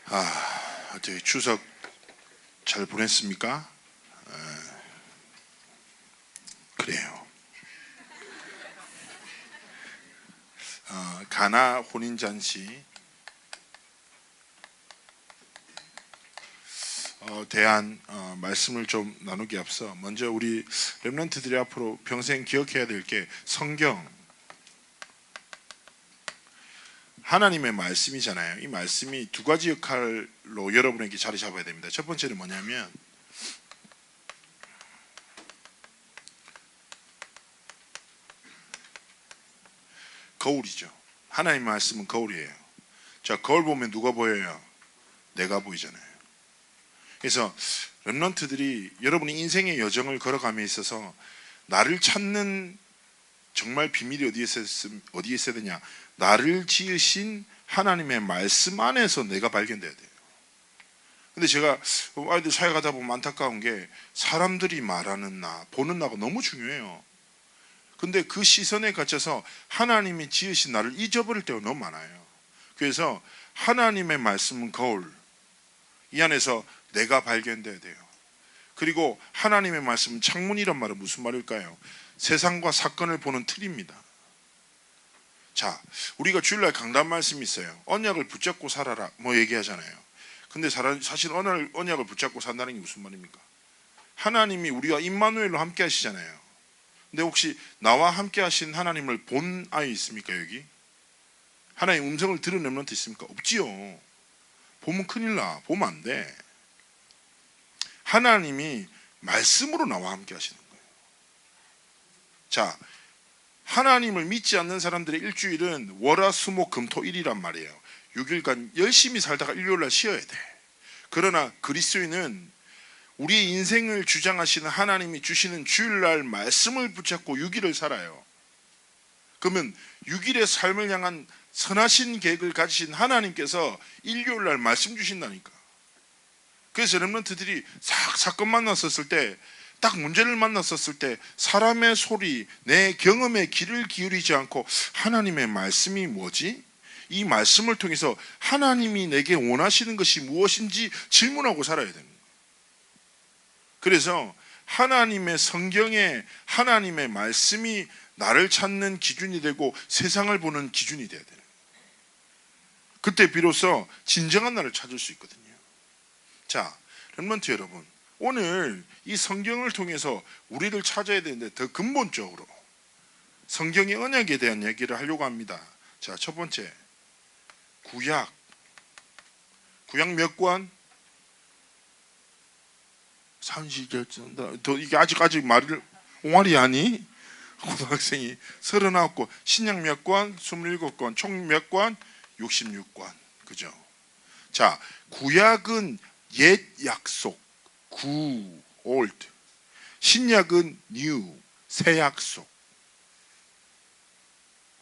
어떻게 추석 잘 보냈습니까? 그래요. 가나 혼인잔치 대한 말씀을 좀 나누기 앞서 먼저 우리 렘넌트들이 앞으로 평생 기억해야 될 게 성경, 하나님의 말씀이잖아요. 이 말씀이 두 가지 역할로 여러분에게 자리 잡아야 됩니다. 첫 번째는 뭐냐면 거울이죠. 하나님 말씀은 거울이에요. 자, 거울 보면 누가 보여요? 내가 보이잖아요. 그래서 렘넌트들이 여러분이 인생의 여정을 걸어감에 있어서 나를 찾는 정말 비밀이 어디에 있어야 되냐? 나를 지으신 하나님의 말씀 안에서 내가 발견돼야 돼요. 근데 제가 아이들 사회 가다 보면 안타까운 게 사람들이 말하는 나, 보는 나가 너무 중요해요. 근데 그 시선에 갇혀서 하나님이 지으신 나를 잊어버릴 때가 너무 많아요. 그래서 하나님의 말씀은 거울, 이 안에서 내가 발견돼야 돼요. 그리고 하나님의 말씀은 창문이란 말은 무슨 말일까요? 세상과 사건을 보는 틀입니다. 자, 우리가 주일날 강단 말씀이 있어요. 언약을 붙잡고 살아라 뭐 얘기하잖아요. 근데 사실 언약을 붙잡고 산다는 게 무슨 말입니까? 하나님이 우리와 임마누엘로 함께 하시잖아요. 근데 혹시 나와 함께 하신 하나님을 본 아이 있습니까? 여기 하나님 음성을 들은 렘넌트 있습니까? 없지요. 보면 큰일 나. 보면 안 돼. 하나님이 말씀으로 나와 함께 하시는 거예요. 자, 하나님을 믿지 않는 사람들의 일주일은 월화수목금토일이란 말이에요. 6일간 열심히 살다가 일요일날 쉬어야 돼. 그러나 그리스도인은 우리의 인생을 주장하시는 하나님이 주시는 주일날 말씀을 붙잡고 6일을 살아요. 그러면 6일의 삶을 향한 선하신 계획을 가지신 하나님께서 일요일날 말씀 주신다니까. 그래서 렘넌트들이 사건 만났었을 때, 딱 문제를 만났었을 때 사람의 소리, 내 경험에 귀를 기울이지 않고 하나님의 말씀이 뭐지? 이 말씀을 통해서 하나님이 내게 원하시는 것이 무엇인지 질문하고 살아야 됩니다. 그래서 하나님의 성경에 하나님의 말씀이 나를 찾는 기준이 되고 세상을 보는 기준이 되어야 돼요. 그때 비로소 진정한 나를 찾을 수 있거든요. 자, 렘넌트 여러분, 오늘 이 성경을 통해서 우리를 찾아야 되는데 더 근본적으로 성경의 언약에 대한 얘기를 하려고 합니다. 자, 첫 번째, 구약 몇 권? 이게 아직 말을 옹알이 아니? 고등학생이 39권, 신약 몇 권? 27권, 총 몇 권? 66권. 그죠? 자, 구약은 옛 약속, old. 신약은 new, 새 약속.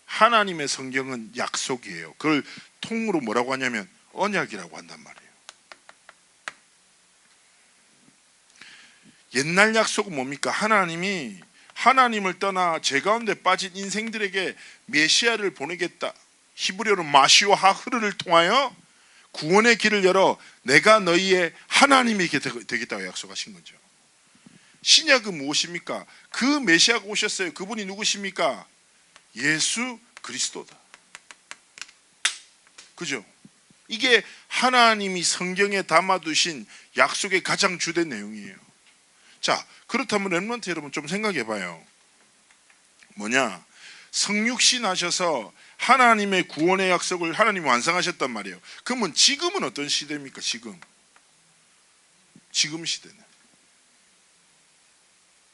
하나님의 성경은 약속이에요. 그걸 통으로 뭐라고 하냐면 언약이라고 한단 말이에요. 옛날 약속은 뭡니까? 하나님이 하나님을 떠나 죄 가운데 빠진 인생들에게 메시아를 보내겠다. 히브리어로 마시오 하흐르를 통하여 구원의 길을 열어 내가 너희의 하나님이 되겠다고 약속하신 거죠. 신약은 무엇입니까? 그 메시아가 오셨어요. 그분이 누구십니까? 예수 그리스도다. 그죠? 이게 하나님이 성경에 담아두신 약속의 가장 주된 내용이에요. 자, 그렇다면 렘넌트 여러분 좀 생각해 봐요. 뭐냐? 성육신 하셔서 하나님의 구원의 약속을 하나님이 완성하셨단 말이에요. 그러면 지금은 어떤 시대입니까? 지금 시대는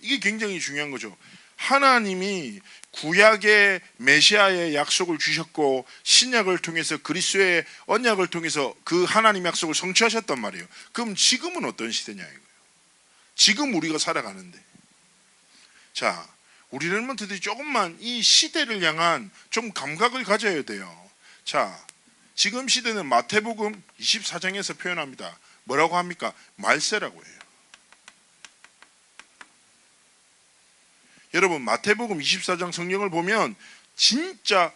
이게 굉장히 중요한 거죠. 하나님이 구약의 메시아의 약속을 주셨고 신약을 통해서 그리스도의 언약을 통해서 그 하나님의 약속을 성취하셨단 말이에요. 그럼 지금은 어떤 시대냐 이거예요. 지금 우리가 살아가는데, 자, 우리 렘넌트들이 조금만 이 시대를 향한 좀 감각을 가져야 돼요. 자, 지금 시대는 마태복음 24장에서 표현합니다. 뭐라고 합니까? 말세라고 해요. 여러분, 마태복음 24장 성경을 보면 진짜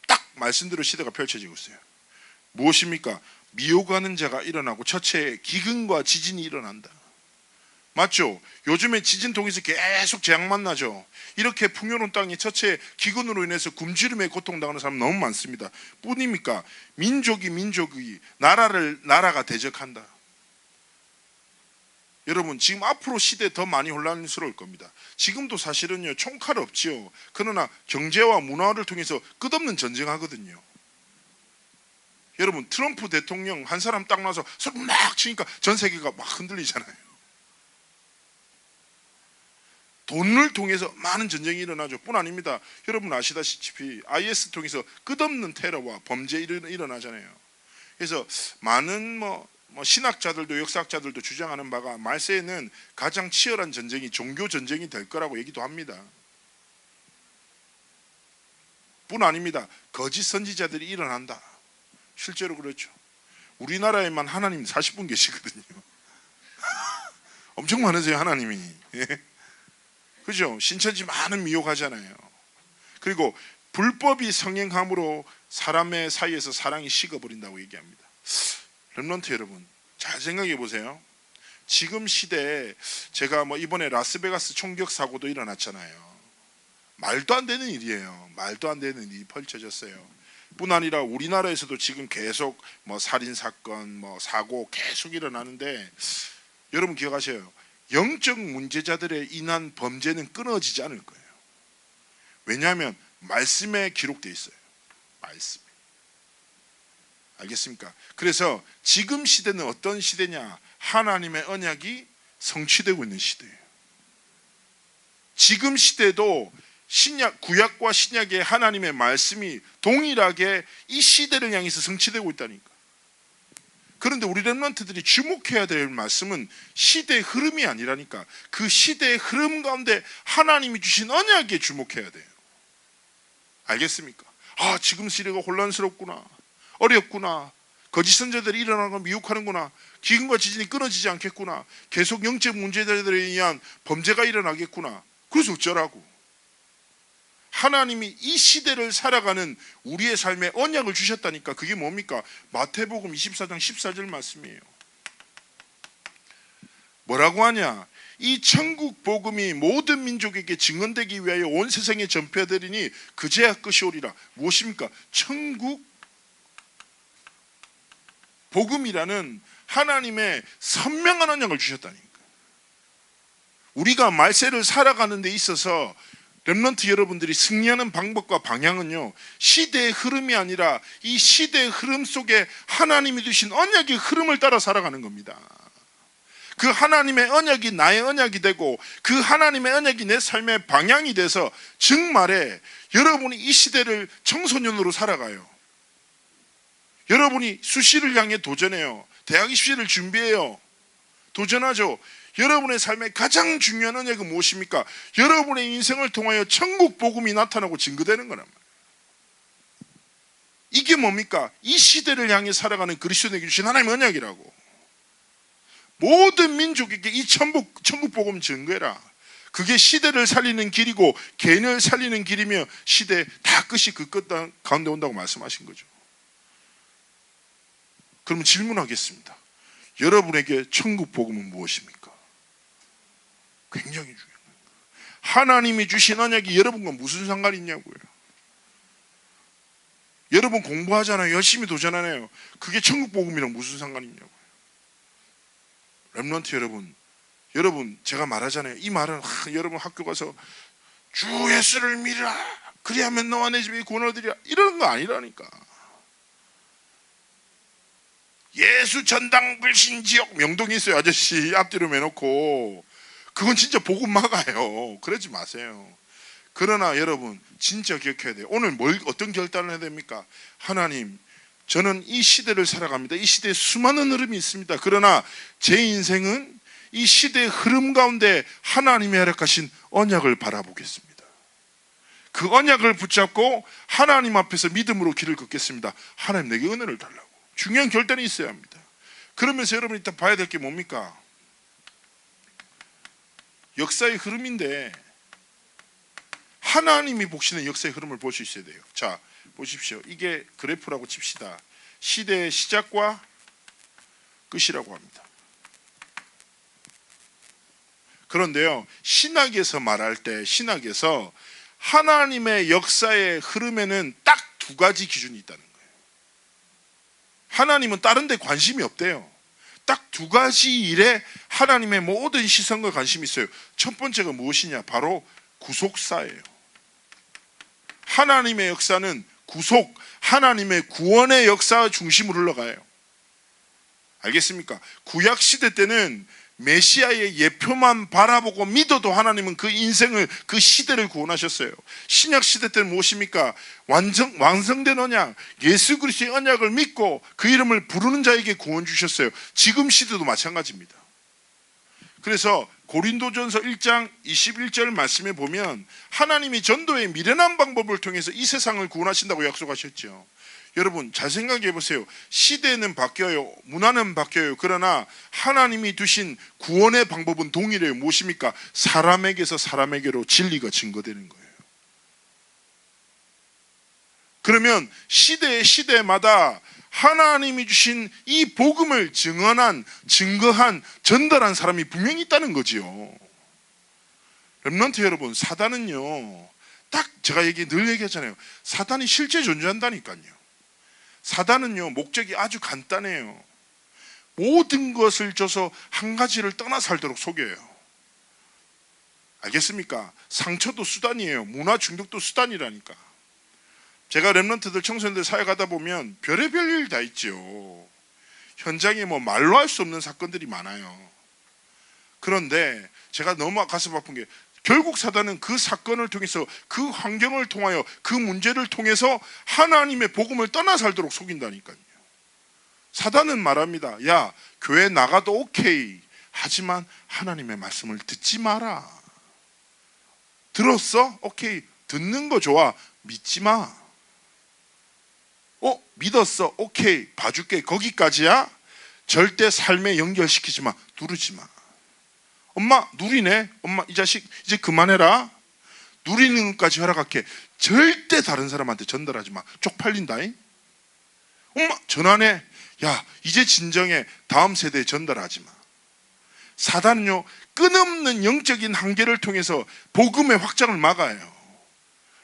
딱 말씀대로 시대가 펼쳐지고 있어요. 무엇입니까? 미혹하는 자가 일어나고 처체에 기근과 지진이 일어난다. 맞죠? 요즘에 지진 통해서 계속 재앙만 나죠. 이렇게 풍요로운 땅에 처체에 기근으로 인해서 굶주림에 고통당하는 사람 너무 많습니다. 뿐입니까? 민족이 나라가 대적한다. 여러분, 지금 앞으로 시대 더 많이 혼란스러울 겁니다. 지금도 사실은요, 총칼 없지요. 그러나 경제와 문화를 통해서 끝없는 전쟁하거든요. 여러분, 트럼프 대통령 한 사람 딱 나서 소리 막 치니까 전 세계가 막 흔들리잖아요. 돈을 통해서 많은 전쟁이 일어나죠. 뿐 아닙니다. 여러분 아시다시피 IS 통해서 끝없는 테러와 범죄 일어나잖아요. 그래서 많은 신학자들도 역사학자들도 주장하는 바가 말세에는 가장 치열한 전쟁이 종교 전쟁이 될 거라고 얘기도 합니다. 뿐 아닙니다. 거짓 선지자들이 일어난다. 실제로 그렇죠. 우리나라에만 하나님 40분 계시거든요. 엄청 많으세요, 하나님이. 그죠? 신천지 많은 미혹하잖아요. 그리고 불법이 성행함으로 사람의 사이에서 사랑이 식어버린다고 얘기합니다. 렘넌트 여러분, 잘 생각해 보세요. 지금 시대에 제가 이번에 라스베가스 총격 사고도 일어났잖아요. 말도 안 되는 일이에요. 말도 안 되는 일이 펼쳐졌어요. 뿐 아니라 우리나라에서도 지금 계속 살인 사건, 사고 계속 일어나는데 여러분 기억하셔요. 영적 문제자들에 인한 범죄는 끊어지지 않을 거예요. 왜냐하면 말씀에 기록되어 있어요. 말씀. 알겠습니까? 그래서 지금 시대는 어떤 시대냐? 하나님의 언약이 성취되고 있는 시대예요. 지금 시대도 구약과 신약의 하나님의 말씀이 동일하게 이 시대를 향해서 성취되고 있다니까. 그런데 우리 렘넌트들이 주목해야 될 말씀은 시대의 흐름이 아니라니까. 그 시대의 흐름 가운데 하나님이 주신 언약에 주목해야 돼요. 알겠습니까? 지금 시대가 혼란스럽구나, 어렵구나, 거짓 선지자들이 일어나고 미혹하는구나, 기근과 지진이 끊어지지 않겠구나, 계속 영적 문제자들에 의한 범죄가 일어나겠구나. 그래서 어쩌라고? 하나님이 이 시대를 살아가는 우리의 삶에 언약을 주셨다니까. 그게 뭡니까? 마태복음 24장 14절 말씀이에요. 뭐라고 하냐? 이 천국 복음이 모든 민족에게 증언되기 위하여 온 세상에 전파되리니 그제야 끝이 오리라. 무엇입니까? 천국 복음이라는 하나님의 선명한 언약을 주셨다니까. 우리가 말세를 살아가는 데 있어서 렘넌트 여러분들이 승리하는 방법과 방향은요, 시대의 흐름이 아니라 이 시대의 흐름 속에 하나님이 주신 언약의 흐름을 따라 살아가는 겁니다. 그 하나님의 언약이 나의 언약이 되고 그 하나님의 언약이 내 삶의 방향이 돼서 정말에 여러분이 이 시대를 청소년으로 살아가요. 여러분이 수시를 향해 도전해요. 대학 입시를 준비해요. 도전하죠. 여러분의 삶의 가장 중요한 언약은 무엇입니까? 여러분의 인생을 통하여 천국 복음이 나타나고 증거되는 거란 말이에요. 이게 뭡니까? 이 시대를 향해 살아가는 그리스도에게 주신 하나님의 언약이라고. 모든 민족에게 이 천국 복음 증거해라. 그게 시대를 살리는 길이고 개인을 살리는 길이며 시대 다 끝이 그 끝 가운데 온다고 말씀하신 거죠. 그러면 질문하겠습니다. 여러분에게 천국 복음은 무엇입니까? 굉장히 중요한 거예요. 하나님이 주신 언약이 여러분과 무슨 상관이 있냐고요. 여러분 공부하잖아요. 열심히 도전하네요. 그게 천국 복음이랑 무슨 상관이 있냐고요. 렘넌트 여러분 제가 말하잖아요. 이 말은 여러분 학교 가서 주 예수를 믿으라, 그리하면 너와 내 집이 구원을 얻으리라, 이러는 거 아니라니까. 예수 전당 불신지옥 명동이 있어요. 아저씨 앞뒤로 매놓고. 그건 진짜 복음 막아요. 그러지 마세요. 그러나 여러분 진짜 기억해야 돼요. 오늘 어떤 결단을 해야 됩니까? 하나님, 저는 이 시대를 살아갑니다. 이 시대에 수많은 흐름이 있습니다. 그러나 제 인생은 이 시대의 흐름 가운데 하나님이 허락하신 언약을 바라보겠습니다. 그 언약을 붙잡고 하나님 앞에서 믿음으로 길을 걷겠습니다. 하나님 내게 은혜를 달라고. 중요한 결단이 있어야 합니다. 그러면서 여러분이 딱 봐야 될 게 뭡니까? 역사의 흐름인데 하나님이 보시는 역사의 흐름을 볼 수 있어야 돼요. 자, 보십시오. 이게 그래프라고 칩시다. 시대의 시작과 끝이라고 합니다. 그런데요, 신학에서 말할 때, 신학에서 하나님의 역사의 흐름에는 딱 두 가지 기준이 있다는 거예요. 하나님은 다른 데 관심이 없대요. 딱 두 가지 일에 하나님의 모든 시선과 관심이 있어요. 첫 번째가 무엇이냐? 바로 구속사예요. 하나님의 역사는 구속, 하나님의 구원의 역사 중심으로 흘러가요. 알겠습니까? 구약 시대 때는 메시아의 예표만 바라보고 믿어도 하나님은 그 인생을, 그 시대를 구원하셨어요. 신약 시대 때는 무엇입니까? 완성된 언약, 예수 그리스도의 언약을 믿고 그 이름을 부르는 자에게 구원 주셨어요. 지금 시대도 마찬가지입니다. 그래서 고린도전서 1장 21절 말씀에 보면 하나님이 전도의 미련한 방법을 통해서 이 세상을 구원하신다고 약속하셨죠. 여러분 잘 생각해 보세요. 시대는 바뀌어요. 문화는 바뀌어요. 그러나 하나님이 두신 구원의 방법은 동일해요. 무엇입니까? 사람에게서 사람에게로 진리가 증거되는 거예요. 그러면 시대마다 하나님이 주신 이 복음을 증거한, 전달한 사람이 분명히 있다는 거지요. 렘넌트 여러분, 사단은요, 딱 제가 늘 얘기하잖아요. 사단이 실제 존재한다니까요. 사단은요, 목적이 아주 간단해요. 모든 것을 줘서 한 가지를 떠나 살도록 속여요. 알겠습니까? 상처도 수단이에요. 문화 중독도 수단이라니까. 제가 렘넌트들, 청소년들 사역하다 보면 별의별 일 다 있죠. 현장에 말로 할 수 없는 사건들이 많아요. 그런데 제가 너무 가슴 아픈 게 결국 사단은 그 사건을 통해서, 그 환경을 통하여, 그 문제를 통해서 하나님의 복음을 떠나 살도록 속인다니까요. 사단은 말합니다. 야, 교회 나가도 오케이. 하지만 하나님의 말씀을 듣지 마라. 들었어? 오케이. 듣는 거 좋아. 믿지 마. 믿었어? 오케이. 봐줄게. 거기까지야. 절대 삶에 연결시키지 마. 누르지 마. 엄마 누리네. 엄마 이 자식 이제 그만해라. 누리는 것까지 허락할게. 절대 다른 사람한테 전달하지 마. 쪽팔린다잉. 엄마 전화네. 야 이제 진정해. 다음 세대에 전달하지 마. 사단은요 끊임없는 영적인 한계를 통해서 복음의 확장을 막아요.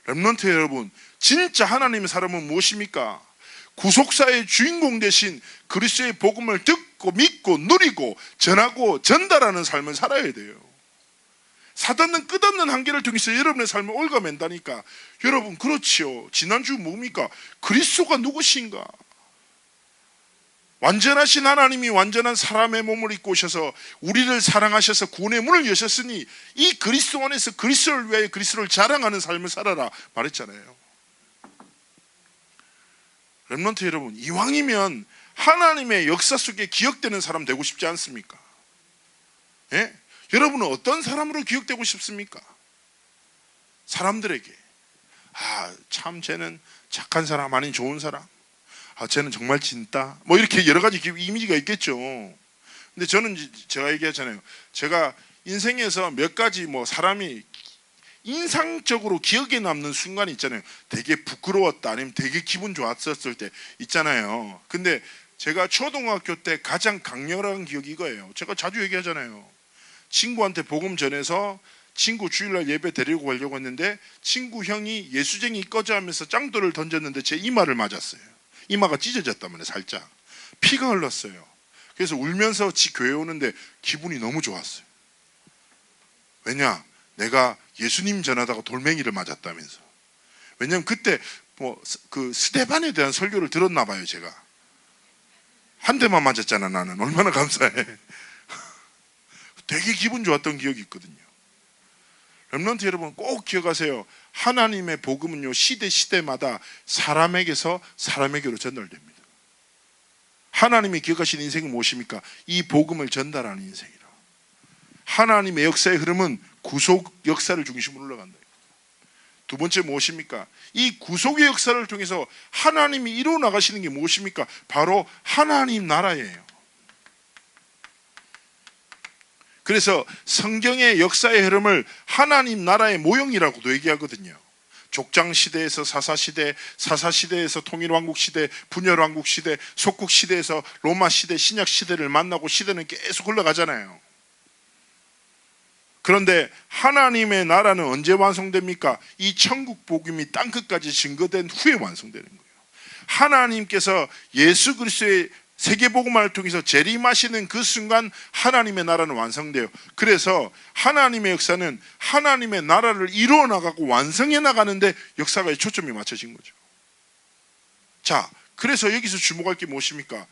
렘넌트 여러분, 진짜 하나님의 사람은 무엇입니까? 구속사의 주인공 대신 그리스도의 복음을 듣고 믿고 누리고 전하고 전달하는 삶을 살아야 돼요. 사단은 끝없는 한계를 통해서 여러분의 삶을 얽어맨다니까. 여러분 그렇지요. 지난주 뭡니까? 그리스도가 누구신가? 완전하신 하나님이 완전한 사람의 몸을 입고 오셔서 우리를 사랑하셔서 구원의 문을 여셨으니 이 그리스도 안에서 그리스도를 위하여 그리스도를 자랑하는 삶을 살아라 말했잖아요. 렘넌트 여러분, 이왕이면 하나님의 역사 속에 기억되는 사람 되고 싶지 않습니까? 예? 여러분은 어떤 사람으로 기억되고 싶습니까? 사람들에게 참 쟤는 착한 사람 아닌 좋은 사람, 쟤는 정말 진다, 이렇게 여러 가지 이미지가 있겠죠. 근데 저는 제가 얘기하잖아요. 제가 인생에서 몇 가지 사람이 인상적으로 기억에 남는 순간이 있잖아요. 되게 부끄러웠다, 아니면 되게 기분 좋았었을 때 있잖아요. 근데 제가 초등학교 때 가장 강렬한 기억이 이거예요. 제가 자주 얘기하잖아요. 친구한테 복음 전해서 친구 주일날 예배 데리고 가려고 했는데 친구 형이 예수쟁이 꺼져 하면서 짱돌을 던졌는데 제 이마를 맞았어요. 이마가 찢어졌다면 살짝 피가 흘렀어요. 그래서 울면서 지 교회 오는데 기분이 너무 좋았어요. 왜냐? 내가 예수님 전하다가 돌멩이를 맞았다면서. 왜냐면 그때 그 스데반에 대한 설교를 들었나 봐요. 제가 한 대만 맞았잖아. 나는 얼마나 감사해. 되게 기분 좋았던 기억이 있거든요. 렘넌트 여러분 꼭 기억하세요. 하나님의 복음은요 시대마다 사람에게서 사람에게로 전달됩니다. 하나님이 기억하신 인생이 무엇입니까? 이 복음을 전달하는 인생이라. 하나님의 역사의 흐름은 구속 역사를 중심으로 올라간다. 두 번째 무엇입니까? 이 구속의 역사를 통해서 하나님이 이루어 나가시는 게 무엇입니까? 바로 하나님 나라예요. 그래서 성경의 역사의 흐름을 하나님 나라의 모형이라고도 얘기하거든요. 족장 시대에서 사사 시대, 사사 시대에서 통일왕국 시대, 분열왕국 시대, 속국 시대에서 로마 시대, 신약 시대를 만나고 시대는 계속 흘러가잖아요. 그런데 하나님의 나라는 언제 완성됩니까? 이 천국 복음이 땅끝까지 증거된 후에 완성되는 거예요. 하나님께서 예수 그리스도의 세계복음화를 통해서 재림하시는 그 순간 하나님의 나라는 완성돼요. 그래서 하나님의 역사는 하나님의 나라를 이루어 나가고 완성해 나가는데 역사가 초점이 맞춰진 거죠. 자, 그래서 여기서 주목할 게 무엇입니까?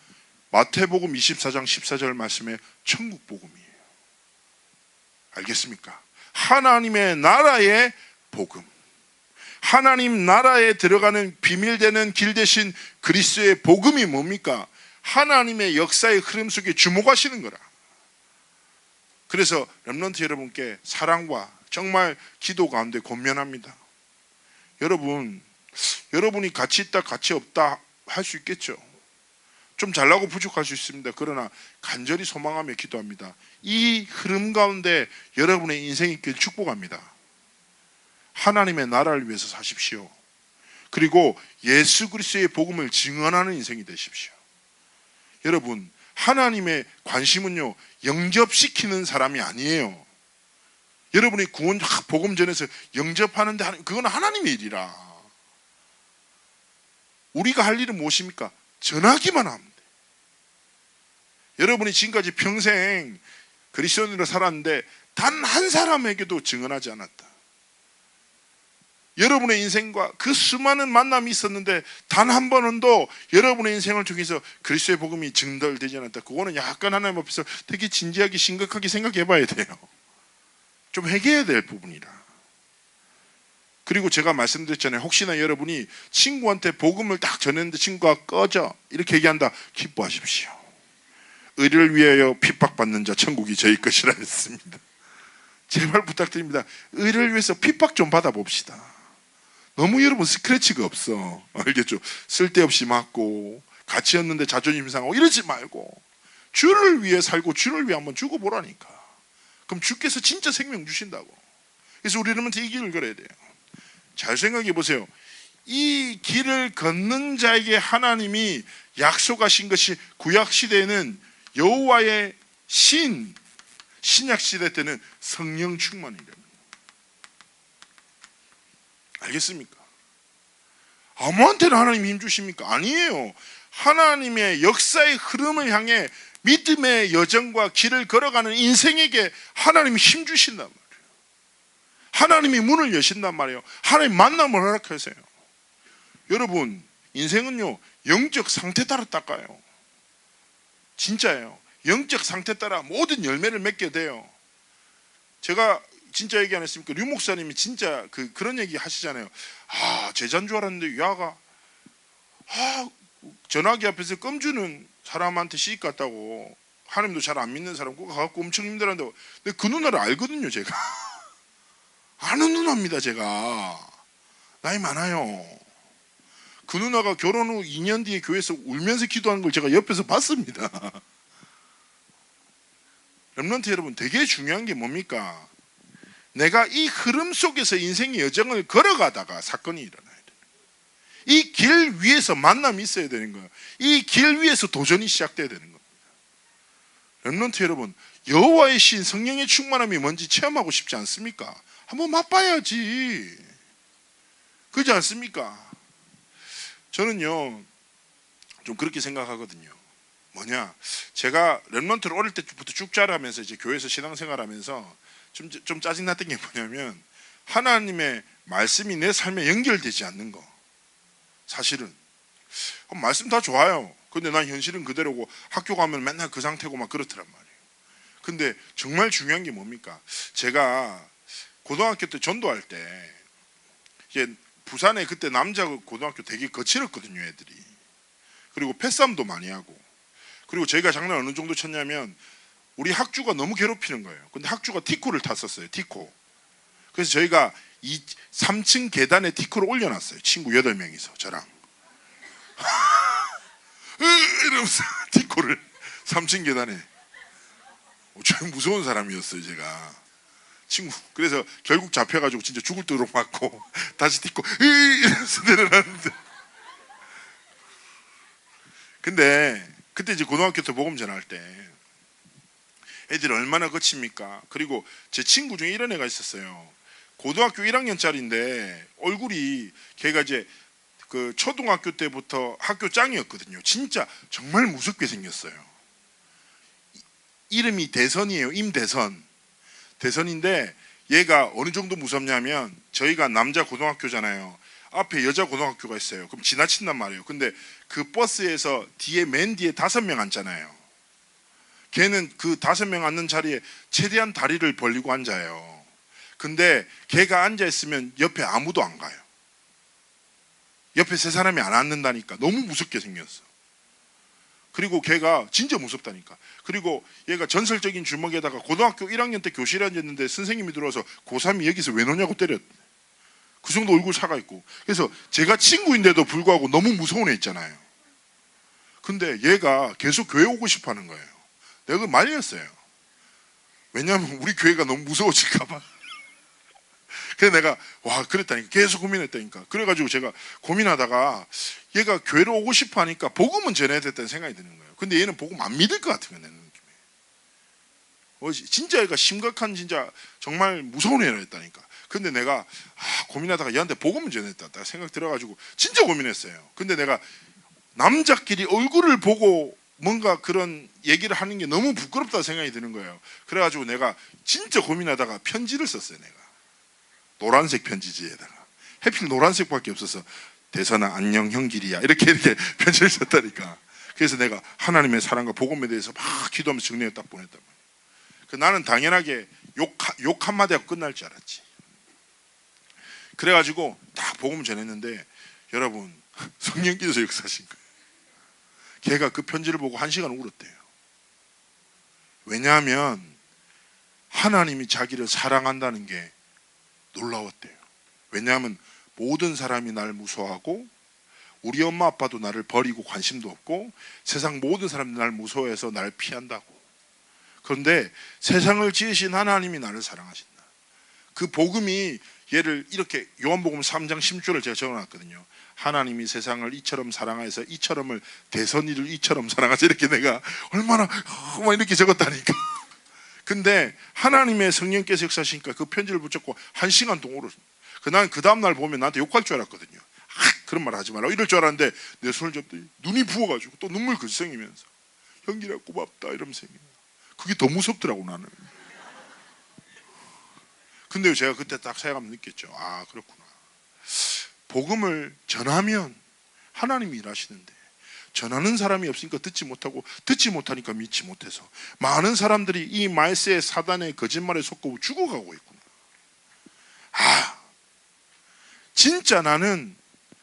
마태복음 24장 14절 말씀에 천국 복음이에요. 알겠습니까? 하나님의 나라의 복음, 하나님 나라에 들어가는 비밀되는 길 대신 그리스도의 복음이 뭡니까? 하나님의 역사의 흐름 속에 주목하시는 거라. 그래서 렘넌트 여러분께 사랑과 정말 기도 가운데 권면합니다. 여러분이 같이 있다 같이 없다 할 수 있겠죠. 좀 잘나고 부족할 수 있습니다. 그러나 간절히 소망하며 기도합니다. 이 흐름 가운데 여러분의 인생이 있길 축복합니다. 하나님의 나라를 위해서 사십시오. 그리고 예수 그리스도의 복음을 증언하는 인생이 되십시오. 여러분, 하나님의 관심은요, 영접시키는 사람이 아니에요. 여러분이 구원 복음 전에서 영접하는데 그건 하나님의 일이라. 우리가 할 일은 무엇입니까? 전하기만 하면 돼. 여러분이 지금까지 평생 그리스도인으로 살았는데 단 한 사람에게도 증언하지 않았다. 여러분의 인생과 그 수많은 만남이 있었는데 단 한 번도 여러분의 인생을 통해서 그리스도의 복음이 증달되지 않았다. 그거는 약간 하나님 앞에서 되게 진지하게 심각하게 생각해 봐야 돼요. 좀 회개해야 될 부분이라. 그리고 제가 말씀드렸잖아요. 혹시나 여러분이 친구한테 복음을 딱 전했는데 친구가 꺼져 이렇게 얘기한다. 기뻐하십시오. 의를 위하여 핍박받는 자 천국이 저희 것이라 했습니다. 제발 부탁드립니다. 의를 위해서 핍박 좀 받아봅시다. 너무 여러분 스크래치가 없어. 알겠죠? 쓸데없이 맞고 가치였는데 자존심 상하고 이러지 말고 주를 위해 살고 주를 위해 한번 죽어보라니까. 그럼 주께서 진짜 생명 주신다고. 그래서 우리는 이 길을 걸어야 돼요. 잘 생각해 보세요. 이 길을 걷는 자에게 하나님이 약속하신 것이 구약 시대에는 여호와의 신약 시대 때는 성령 충만이랍니다. 알겠습니까? 아무한테나 하나님 힘 주십니까? 아니에요. 하나님의 역사의 흐름을 향해 믿음의 여정과 길을 걸어가는 인생에게 하나님이 힘 주신단 말이에요. 하나님이 문을 여신단 말이에요. 하나님 만남을 허락하세요. 여러분, 인생은요 영적 상태 따라 닦아요. 진짜예요. 영적 상태 따라 모든 열매를 맺게 돼요. 제가 진짜 얘기 안 했습니까? 류 목사님이 진짜 그런 얘기 하시잖아요. 제자인 줄 알았는데 야가 전화기 앞에서 껌 주는 사람한테 시집 갔다고. 하나님도 잘 안 믿는 사람 꼭 가갖고 엄청 힘들었는데, 근데 그 누나를 알거든요. 제가 아는 누나입니다. 제가 나이 많아요. 그 누나가 결혼 후 2년 뒤에 교회에서 울면서 기도하는 걸 제가 옆에서 봤습니다. 렘넌트 여러분, 되게 중요한 게 뭡니까? 내가 이 흐름 속에서 인생의 여정을 걸어가다가 사건이 일어나야 돼요. 이 길 위에서 만남이 있어야 되는 거예요. 이 길 위에서 도전이 시작돼야 되는 겁니다. 렘넌트 여러분, 여호와의 신 성령의 충만함이 뭔지 체험하고 싶지 않습니까? 한번 맛봐야지. 그렇지 않습니까? 저는요 좀 그렇게 생각하거든요. 뭐냐, 제가 렘넌트를 어릴 때부터 쭉 자라면서 이제 교회에서 신앙생활하면서 좀 짜증났던 게 뭐냐면, 하나님의 말씀이 내 삶에 연결되지 않는 거. 사실은 말씀 다 좋아요. 근데 난 현실은 그대로고 학교 가면 맨날 그 상태고 막 그렇더란 말이에요. 근데 정말 중요한 게 뭡니까? 제가 고등학교 때 전도할 때 이제 부산에 그때 남자 고등학교 되게 거칠었거든요, 애들이. 그리고 패싸움도 많이 하고. 그리고 저희가 장난 어느 정도 쳤냐면, 우리 학주가 너무 괴롭히는 거예요. 근데 학주가 티코를 탔었어요. 티코. 그래서 저희가 3층 계단에 티코를 올려놨어요. 친구 8명이서 저랑 이러면서 티코를 3층 계단에. 저 무서운 사람이었어요. 친구. 그래서 결국 잡혀가지고 진짜 죽을 듯도록 맞고 다시 딛고 이러면서 내려놨는데, 근데 그때 이제 고등학교 때 복음 전할 때 애들이 얼마나 거칩니까? 그리고 제 친구 중에 이런 애가 있었어요. 고등학교 1학년짜리인데 얼굴이, 걔가 이제 그 초등학교 때부터 학교 짱이었거든요. 진짜 정말 무섭게 생겼어요. 이름이 대선이에요. 임대선. 대선인데 얘가 어느 정도 무섭냐면, 저희가 남자 고등학교잖아요. 앞에 여자 고등학교가 있어요. 그럼 지나친단 말이에요. 근데 그 버스에서 뒤에 맨 뒤에 5명 앉잖아요. 걔는 그 5명 앉는 자리에 최대한 다리를 벌리고 앉아요. 근데 걔가 앉아 있으면 옆에 아무도 안 가요. 옆에 세 사람이 안 앉는다니까. 너무 무섭게 생겼어. 그리고 걔가 진짜 무섭다니까. 그리고 얘가 전설적인 주먹에다가 고등학교 1학년 때 교실에 앉았는데 선생님이 들어와서 고3이 여기서 왜 노냐고 때렸대. 그 정도 얼굴 사가 있고. 그래서 제가 친구인데도 불구하고 너무 무서운 애 있잖아요. 근데 얘가 계속 교회 오고 싶어 하는 거예요. 내가 그걸 말렸어요. 왜냐하면 우리 교회가 너무 무서워질까 봐. 그래서 내가 그랬다니까. 계속 고민했다니까. 그래가지고 제가 고민하다가 얘가 교회로 오고 싶어 하니까 복음은 전해야 됐다는 생각이 드는 거예요. 근데 얘는 복음 안 믿을 것 같은 거예요. 느낌에. 진짜 얘가 심각한, 진짜 정말 무서운 애라 했다니까. 근데 내가 고민하다가 얘한테 복음은 전했다 생각 들어가지고 진짜 고민했어요. 근데 내가 남자끼리 얼굴을 보고 뭔가 그런 얘기를 하는 게 너무 부끄럽다 생각이 드는 거예요. 그래가지고 내가 진짜 고민하다가 편지를 썼어요. 내가 노란색 편지지에다가. 해필 노란색밖에 없어서 대선아 안녕 형길이야 이렇게 편지를 썼다니까. 그래서 내가 하나님의 사랑과 복음에 대해서 막 기도하면서 정리해 딱 보냈단 말이에요. 나는 당연하게 욕 한마디 하고 끝날 줄 알았지. 그래가지고 다 복음 전했는데 여러분, 성령께서 역사하신 거예요. 걔가 그 편지를 보고 1시간 울었대요. 왜냐하면 하나님이 자기를 사랑한다는 게 놀라웠대요. 왜냐하면 모든 사람이 날 무서워하고 우리 엄마 아빠도 나를 버리고 관심도 없고 세상 모든 사람들이 날 무서워해서 날 피한다고. 그런데 세상을 지으신 하나님이 나를 사랑하신다. 그 복음이 얘를 이렇게, 요한복음 3장 10절을 제가 적어놨거든요. 하나님이 세상을 이처럼 사랑해서 이처럼을, 대선이를 이처럼 사랑하자, 이렇게 내가 얼마나 막 이렇게 적었다니까. 근데 하나님의 성령께서 역사하시니까 그 편지를 붙잡고 1시간 동안 울었어요. 난 그 다음날 보면 나한테 욕할 줄 알았거든요. 그런 말 하지 마라 이럴 줄 알았는데 내 손을 잡더니 눈이 부어가지고 또 눈물 글썽이면서 형기라 고맙다 이러면서. 그게 더 무섭더라고 나는. 근데 제가 그때 딱 생각하면 느꼈죠. 그렇구나. 복음을 전하면 하나님이 일하시는데 전하는 사람이 없으니까 듣지 못하고, 듣지 못하니까 믿지 못해서 많은 사람들이 이 말세의 사단의 거짓말에 속고 죽어가고 있구나. 진짜 나는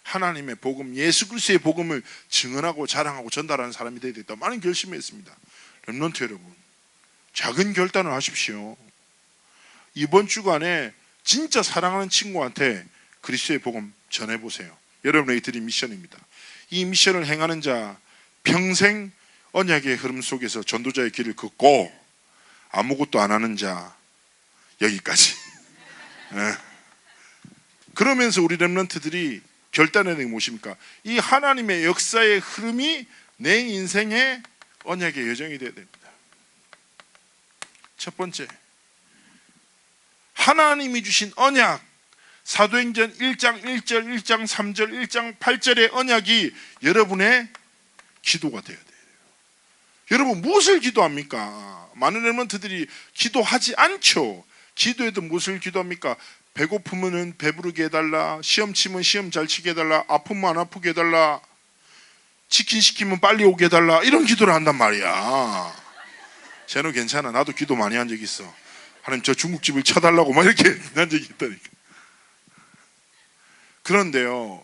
하나님의 복음, 예수 그리스도의 복음을 증언하고 자랑하고 전달하는 사람이 되야 되겠다. 많은 결심했습니다. 렘넌트 여러분, 작은 결단을 하십시오. 이번 주간에 진짜 사랑하는 친구한테 그리스도의 복음 전해보세요. 여러분에게 드린 미션입니다. 이 미션을 행하는 자, 평생 언약의 흐름 속에서 전도자의 길을 걷고 아무것도 안 하는 자, 여기까지. 그러면서 우리 렘넌트들이 결단해야 되는 게 무엇입니까? 이 하나님의 역사의 흐름이 내 인생의 언약의 여정이 되어야 됩니다. 첫 번째, 하나님이 주신 언약, 사도행전 1장 1절, 1장 3절, 1장 8절의 언약이 여러분의 기도가 되어야 돼요. 여러분 무엇을 기도합니까? 많은 렘넌트들이 기도하지 않죠. 기도해도 무엇을 기도합니까? 배고프면 배부르게 해달라, 시험 치면 시험 잘 치게 해달라, 아프면 안 아프게 해달라, 치킨 시키면 빨리 오게 해달라, 이런 기도를 한단 말이야. 쟤는 괜찮아. 나도 기도 많이 한 적 있어. 하나님 저 중국집을 쳐달라고 막 이렇게 한 적이 있다니까. 그런데요,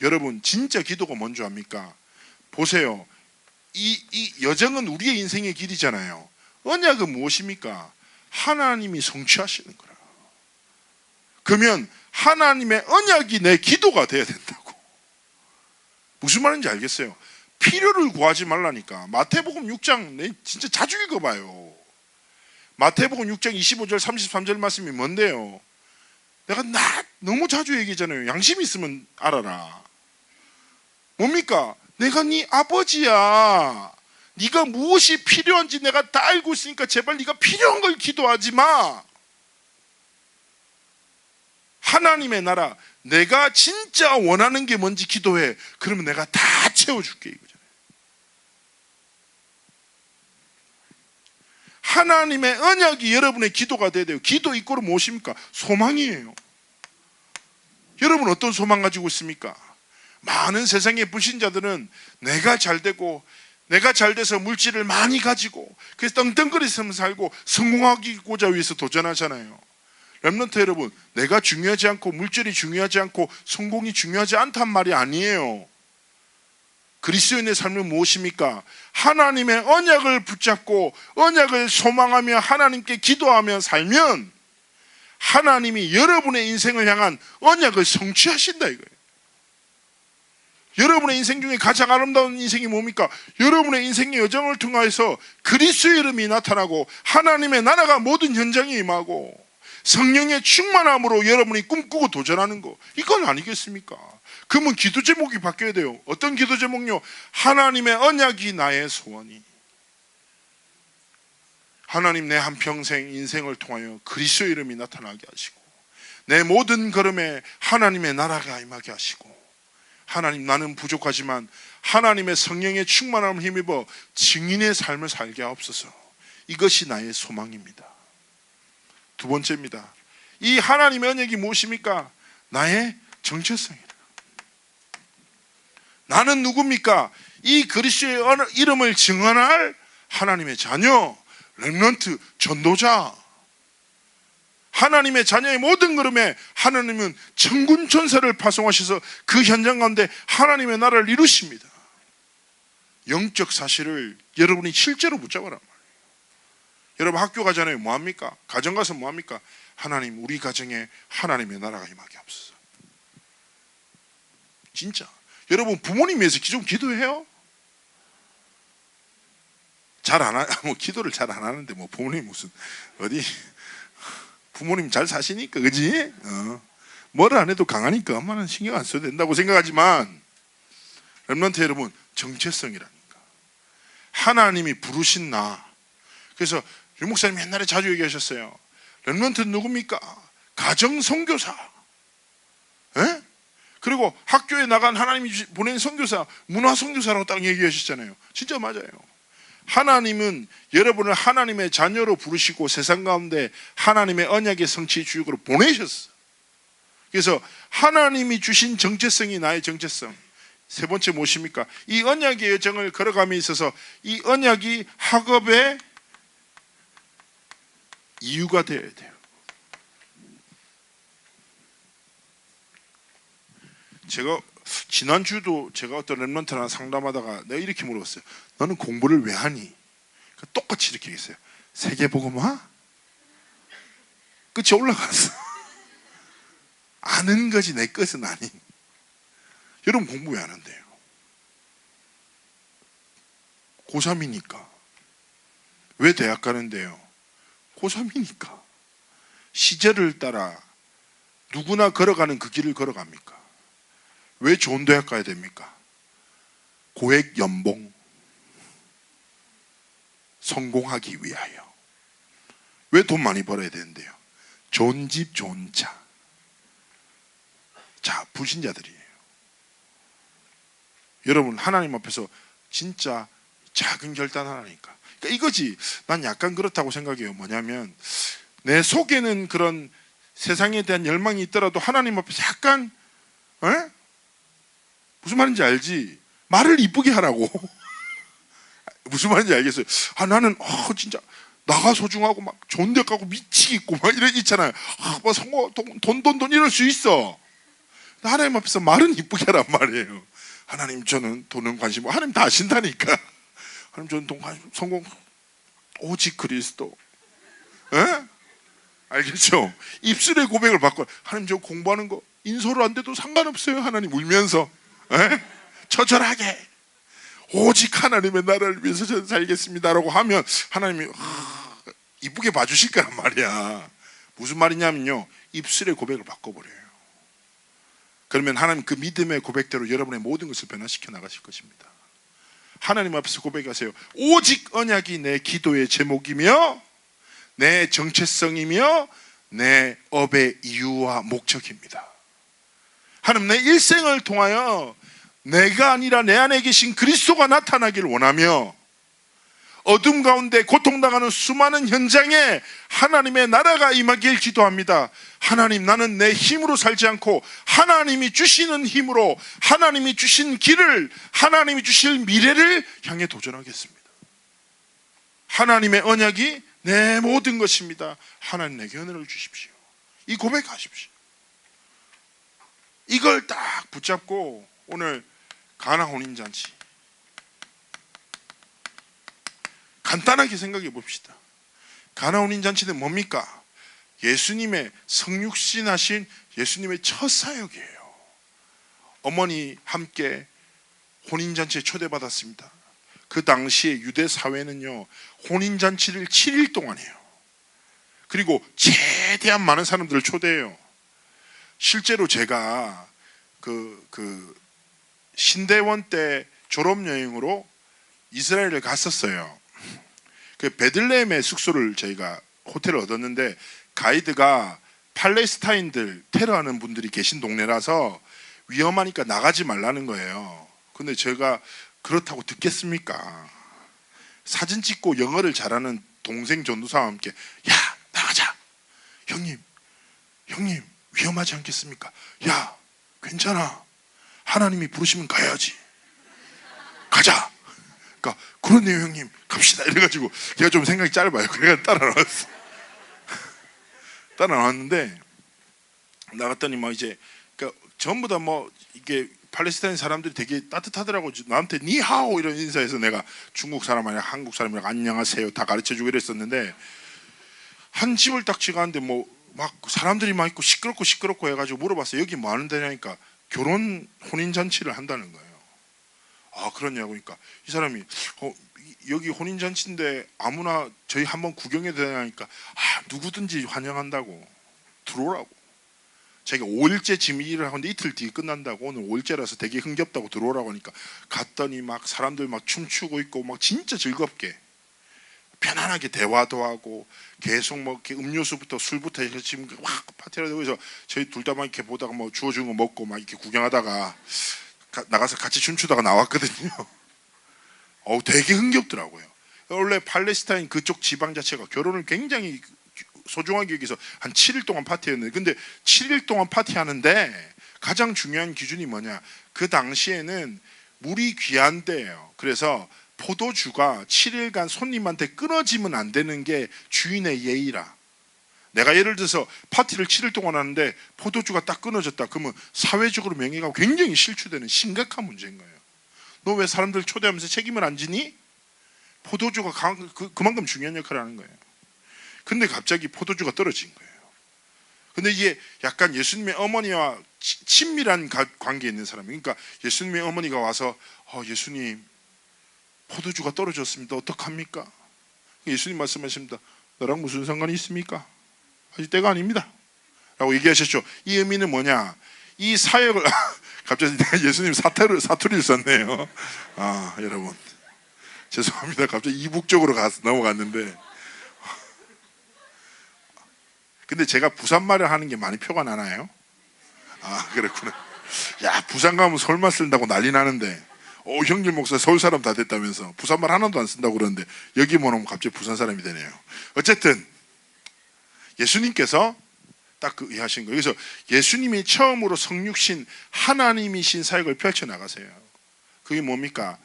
여러분 진짜 기도가 뭔지 압니까? 보세요. 이 여정은 우리의 인생의 길이잖아요. 언약은 무엇입니까? 하나님이 성취하시는 거라. 그러면 하나님의 언약이 내 기도가 돼야 된다고. 무슨 말인지 알겠어요? 필요를 구하지 말라니까. 마태복음 6장 내 진짜 자주 읽어봐요. 마태복음 6장 25절 33절 말씀이 뭔데요? 내가 너무 자주 얘기하잖아요. 양심 있으면 알아라. 뭡니까? 내가 네 아버지야. 네가 무엇이 필요한지 내가 다 알고 있으니까 제발 네가 필요한 걸 기도하지 마. 하나님의 나라, 내가 진짜 원하는 게 뭔지 기도해. 그러면 내가 다 채워줄게 이거잖아요. 하나님의 언약이 여러분의 기도가 돼야 돼요. 기도 이꼬르 무엇입니까? 소망이에요. 여러분 어떤 소망 가지고 있습니까? 많은 세상의 불신자들은 내가 잘 되고 내가 잘 돼서 물질을 많이 가지고 그래서 떵떵거리면서 살고 성공하기고자 위해서 도전하잖아요. 렘넌트 여러분, 내가 중요하지 않고 물질이 중요하지 않고 성공이 중요하지 않단 말이 아니에요. 그리스도인의 삶은 무엇입니까? 하나님의 언약을 붙잡고 언약을 소망하며 하나님께 기도하며 살면 하나님이 여러분의 인생을 향한 언약을 성취하신다 이거예요. 여러분의 인생 중에 가장 아름다운 인생이 뭡니까? 여러분의 인생의 여정을 통해서 그리스도의 이름이 나타나고 하나님의 나라가 모든 현장에 임하고 성령의 충만함으로 여러분이 꿈꾸고 도전하는 거, 이건 아니겠습니까? 그러면 기도 제목이 바뀌어야 돼요. 어떤 기도 제목요? 하나님의 언약이 나의 소원이. 하나님, 내 한평생 인생을 통하여 그리스도의 이름이 나타나게 하시고 내 모든 걸음에 하나님의 나라가 임하게 하시고, 하나님, 나는 부족하지만 하나님의 성령의 충만함을 힘입어 증인의 삶을 살게 하옵소서. 이것이 나의 소망입니다. 두 번째입니다. 이 하나님의 언약이 무엇입니까? 나의 정체성이다. 나는 누굽니까? 이 그리스도의 이름을 증언할 하나님의 자녀, 렘넌트, 전도자. 하나님의 자녀의 모든 걸음에 하나님은 천군 천사를 파송하셔서 그 현장 가운데 하나님의 나라를 이루십니다. 영적 사실을 여러분이 실제로 붙잡아란 말이에요. 여러분 학교 가잖아요. 뭐합니까? 가정 가서 뭐합니까? 하나님, 우리 가정에 하나님의 나라가 임하게 하옵소서. 진짜 여러분 부모님 위해서 좀 기도해요? 잘 안 뭐 기도를 잘 안 하는데 뭐 부모님 무슨 어디 부모님 잘 사시니까, 그지? 뭐를 안 해도 강하니까 엄마는 신경 안 써도 된다고 생각하지만, 렘넌트 여러분, 정체성이라니까. 하나님이 부르신 나. 그래서 유 목사님 옛날에 자주 얘기하셨어요. 렘넌트는 누굽니까? 가정 선교사. 에? 그리고 학교에 나간 하나님이 보낸 선교사, 문화 선교사라고 딱 얘기하셨잖아요. 진짜 맞아요. 하나님은 여러분을 하나님의 자녀로 부르시고 세상 가운데 하나님의 언약의 성취 주역으로 보내셨어. 그래서 하나님이 주신 정체성이 나의 정체성. 세 번째 무엇입니까? 이 언약의 여정을 걸어감에 있어서 이 언약이 학업의 이유가 되어야 돼요. 제가 지난주도 제가 어떤 렘넌트랑 상담하다가 내가 이렇게 물어봤어요. 너는 공부를 왜 하니? 똑같이 이렇게 얘기했어요. 세계복음화? 끝이 올라갔어. 아는 것이 내 것은 아닌. 여러분 공부 왜 하는데요? 고3이니까. 왜 대학 가는데요? 고3이니까. 시절을 따라 누구나 걸어가는 그 길을 걸어갑니까? 왜 좋은 대학 가야 됩니까? 고액 연봉, 성공하기 위하여. 왜 돈 많이 벌어야 되는데요? 좋은 집, 좋은 차. 자, 불신자들이에요. 여러분 하나님 앞에서 진짜 작은 결단 하나니까. 그러니까 이거지. 난 약간 그렇다고 생각해요. 뭐냐면 내 속에는 그런 세상에 대한 열망이 있더라도 하나님 앞에서 약간 무슨 말인지 알지? 말을 이쁘게 하라고. 무슨 말인지 알겠어요? 나는 진짜 나가 소중하고 막 좋은 데 가고 미치겠고 막 이런 있잖아요. 뭐 성공, 돈 이럴 수 있어. 하나님 앞에서 말은 이쁘게 하란 말이에요. 하나님, 저는 돈은 관심 없고. 하나님 다 아신다니까. 하나님, 저는 돈 관심, 성공 오직 그리스도. 알겠죠? 입술의 고백을 바꿔. 하나님, 저 공부하는 거 인서로 안 돼도 상관없어요. 하나님, 울면서 처절하게 오직 하나님의 나라를 위해서 저는 살겠습니다라고 하면 하나님이 이쁘게 봐주실 거란 말이야. 무슨 말이냐면요, 입술의 고백을 바꿔버려요. 그러면 하나님 그 믿음의 고백대로 여러분의 모든 것을 변화시켜 나가실 것입니다. 하나님 앞에서 고백하세요. 오직 언약이 내 기도의 제목이며 내 정체성이며 내 업의 이유와 목적입니다. 하나님, 내 일생을 통하여 내가 아니라 내 안에 계신 그리스도가 나타나길 원하며 어둠 가운데 고통당하는 수많은 현장에 하나님의 나라가 임하길 기도합니다. 하나님, 나는 내 힘으로 살지 않고 하나님이 주시는 힘으로 하나님이 주신 길을, 하나님이 주실 미래를 향해 도전하겠습니다. 하나님의 언약이 내 모든 것입니다. 하나님, 내게 은혜를 주십시오. 이 고백하십시오. 이걸 딱 붙잡고 오늘 가나 혼인잔치 간단하게 생각해 봅시다. 가나 혼인잔치는 뭡니까? 예수님의 성육신하신 예수님의 첫 사역이에요. 어머니 함께 혼인잔치에 초대받았습니다. 그 당시에 유대 사회는요, 혼인잔치를 7일 동안 해요. 그리고 최대한 많은 사람들을 초대해요. 실제로 제가 신대원 때 졸업여행으로 이스라엘을 갔었어요. 그 베들레헴의 숙소를 저희가 호텔을 얻었는데, 가이드가 팔레스타인들 테러하는 분들이 계신 동네라서 위험하니까 나가지 말라는 거예요. 근데 제가 그렇다고 듣겠습니까? 사진 찍고 영어를 잘하는 동생 전도사와 함께, 야, 나가자. 형님 위험하지 않겠습니까? 야, 괜찮아. 하나님이 부르시면 가야지. 가자. 그러니까, 그러네요 형님, 갑시다. 이래가지고 제가 좀 생각이 짧아요. 그래서 따라 나왔는데, 나갔더니 막 이제 그러니까 전부 다 뭐 이게 팔레스타인 사람들이 되게 따뜻하더라고. 나한테 니하오 이런 인사해서 내가 중국 사람 아니라 한국 사람이랑 안녕하세요 다 가르쳐주고 이랬었는데, 한 집을 딱 지나갔는데 뭐 막 사람들이 막 있고 시끄럽고 해가지고 물어봤어요. 여기 뭐 하는 데냐니까 결혼 혼인잔치를 한다는 거예요. 아, 그러냐고. 그러니까 이 사람이 여기 혼인잔치인데 아무나 저희 한번 구경해도 되냐니까, 아, 누구든지 환영한다고, 들어오라고. 자기가 5일째 지금 일을 하는데 이틀 뒤에 끝난다고, 오늘 5일째라서 되게 흥겹다고 들어오라고 하니까 갔더니 막 사람들 막 춤추고 있고 막 진짜 즐겁게 편안하게 대화도 하고 계속 뭐 이렇게 음료수부터 술부터 해서 지금 확 파티를 하고 해서 저희 둘 다 막 이렇게 보다가 뭐 주워준 거 먹고 막 이렇게 구경하다가 나가서 같이 춤추다가 나왔거든요. 되게 흥겹더라고요. 원래 팔레스타인 그쪽 지방 자체가 결혼을 굉장히 소중하게 여기서 한 7일 동안 파티했는데, 근데 7일 동안 파티하는데 가장 중요한 기준이 뭐냐? 그 당시에는 물이 귀한 때예요. 그래서 포도주가 7일간 손님한테 끊어지면 안 되는 게 주인의 예의라. 내가 예를 들어서 파티를 7일 동안 하는데 포도주가 딱 끊어졌다 그러면 사회적으로 명예가 굉장히 실추되는 심각한 문제인 거예요. 너 왜 사람들 초대하면서 책임을 안 지니? 포도주가 그만큼 중요한 역할을 하는 거예요. 근데 갑자기 포도주가 떨어진 거예요. 근데 이게 약간 예수님의 어머니와 친밀한 관계에 있는 사람이, 그러니까 예수님의 어머니가 와서 예수님, 포도주가 떨어졌습니다. 어떡합니까? 예수님 말씀하십니다. 너랑 무슨 상관이 있습니까? 아직 때가 아닙니다 라고 얘기하셨죠. 이 의미는 뭐냐? 이 사역을 갑자기 예수님 사투리를 썼네요. 아, 여러분 죄송합니다. 갑자기 이북적으로 넘어갔는데, 근데 제가 부산말을 하는 게 많이 표가 나나요? 아, 그렇구나. 야, 부산 가면 서울말 쓴다고 난리 나는데, 형길 목사 서울 사람 다 됐다면서 부산말 하나도 안 쓴다고 그러는데 여기만 오면 갑자기 부산 사람이 되네요. 어쨌든 예수님께서 딱 그 하신 거예요. 그래서 예수님이 처음으로 성육신 하나님이신 사역을 펼쳐나가세요. 그게 뭡니까?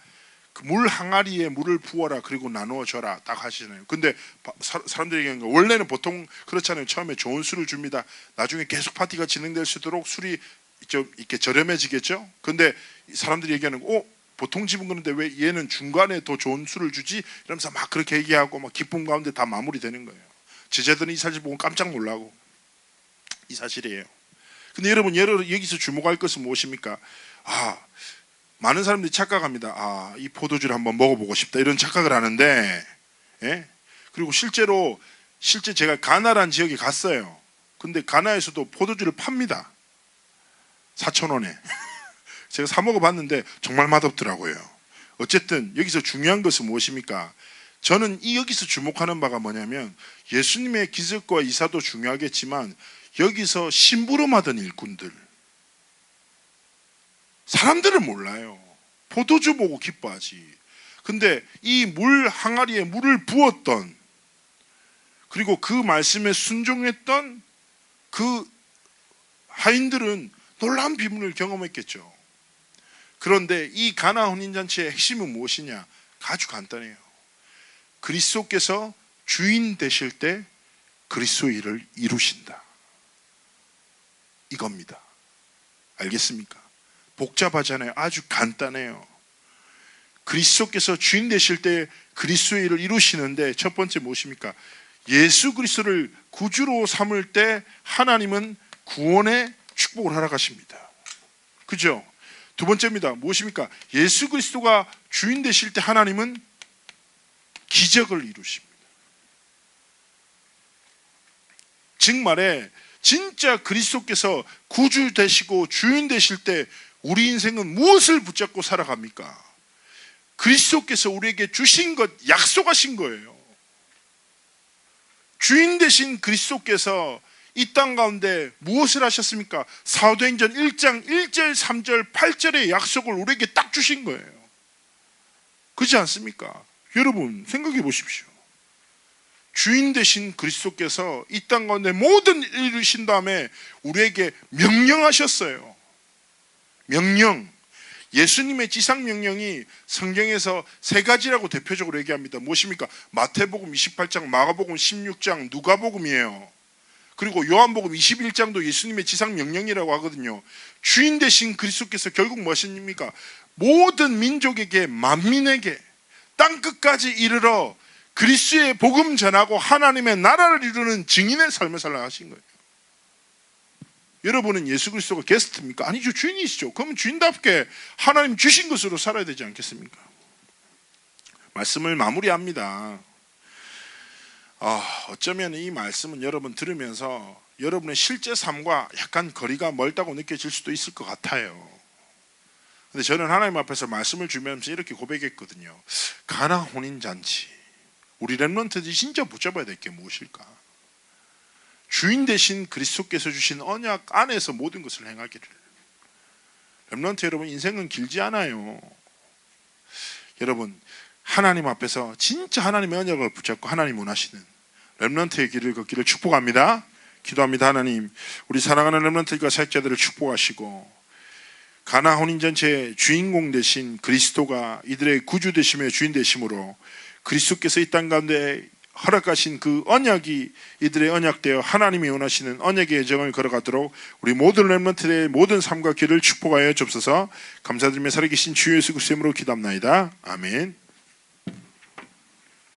그 물 항아리에 물을 부어라 그리고 나누어 줘라 딱 하시잖아요. 근데 사람들이 얘기하는 거, 원래는 보통 그렇잖아요. 처음에 좋은 술을 줍니다. 나중에 계속 파티가 진행될 수 있도록 술이 좀 이렇게 저렴해지겠죠. 근데 사람들이 얘기하는 거, 보통 집은 그런데 왜 얘는 중간에 더 좋은 술을 주지? 이러면서 막 그렇게 얘기하고 막 기쁨 가운데 다 마무리되는 거예요. 제자들은 이 사실 보고 깜짝 놀라고, 이 사실이에요. 근데 여러분 여기서 주목할 것은 무엇입니까? 많은 사람들이 착각합니다. 이 포도주를 한번 먹어보고 싶다 이런 착각을 하는데, 예? 그리고 실제로 실제 제가 가나라는 지역에 갔어요. 근데 가나에서도 포도주를 팝니다. 4,000원에. 제가 사 먹어봤는데 정말 맛없더라고요. 어쨌든 여기서 중요한 것은 무엇입니까? 저는 여기서 주목하는 바가 뭐냐면 예수님의 기적과 이사도 중요하겠지만 여기서 심부름하던 일꾼들, 사람들은 몰라요. 포도주 보고 기뻐하지. 근데 이 물 항아리에 물을 부었던, 그리고 그 말씀에 순종했던 그 하인들은 놀라운 비밀을 경험했겠죠. 그런데 이 가나 혼인잔치의 핵심은 무엇이냐? 아주 간단해요. 그리스도께서 주인 되실 때 그리스도의 일을 이루신다, 이겁니다. 알겠습니까? 복잡하잖아요. 아주 간단해요. 그리스도께서 주인 되실 때 그리스도의 일을 이루시는데 첫 번째 무엇입니까? 예수 그리스도를 구주로 삼을 때 하나님은 구원의 축복을 허락하십니다. 그죠? 두 번째입니다. 무엇입니까? 예수 그리스도가 주인 되실 때 하나님은 기적을 이루십니다. 즉 말해 진짜 그리스도께서 구주 되시고 주인 되실 때 우리 인생은 무엇을 붙잡고 살아갑니까? 그리스도께서 우리에게 주신 것, 약속하신 거예요. 주인 되신 그리스도께서 이 땅 가운데 무엇을 하셨습니까? 사도행전 1장 1절 3절 8절의 약속을 우리에게 딱 주신 거예요. 그렇지 않습니까? 여러분 생각해 보십시오. 주인 되신 그리스도께서 이 땅 가운데 모든 일을 이루신 다음에 우리에게 명령하셨어요. 명령. 예수님의 지상명령이 성경에서 세 가지라고 대표적으로 얘기합니다. 무엇입니까? 마태복음 28장, 마가복음 16장, 누가복음이에요. 그리고 요한복음 21장도 예수님의 지상명령이라고 하거든요. 주인 되신 그리스도께서 결국 무엇입니까? 모든 민족에게, 만민에게 땅끝까지 이르러 그리스도의 복음 전하고 하나님의 나라를 이루는 증인의 삶을 살라 하신 거예요. 여러분은 예수 그리스도가 게스트입니까? 아니죠. 주인이시죠. 그러면 주인답게 하나님 주신 것으로 살아야 되지 않겠습니까? 말씀을 마무리합니다. 어쩌면 이 말씀은 여러분 들으면서 여러분의 실제 삶과 약간 거리가 멀다고 느껴질 수도 있을 것 같아요. 근데 저는 하나님 앞에서 말씀을 주면서 이렇게 고백했거든요. 가나 혼인잔치, 우리 렘넌트들이 진짜 붙잡아야 될 게 무엇일까? 주인 되신 그리스도께서 주신 언약 안에서 모든 것을 행하기를. 렘넌트 여러분, 인생은 길지 않아요. 여러분 하나님 앞에서 진짜 하나님의 언약을 붙잡고 하나님 원하시는 렘넌트의 길을 걷기를 축복합니다. 기도합니다. 하나님, 우리 사랑하는 렘넌트과 사역자들을 축복하시고 가나 혼인잔치의 주인공 되신 그리스도가 이들의 구주 되심의 주인 되심으로 그리스도께서 이 땅 가운데 허락하신 그 언약이 이들의 언약되어 하나님이 원하시는 언약의 여정을 걸어가도록 우리 모든 렘넌트의 모든 삶과 길을 축복하여 주옵소서. 감사드리며 살아계신 주 예수 그리스도의 이름으로 기도합나이다. 아멘.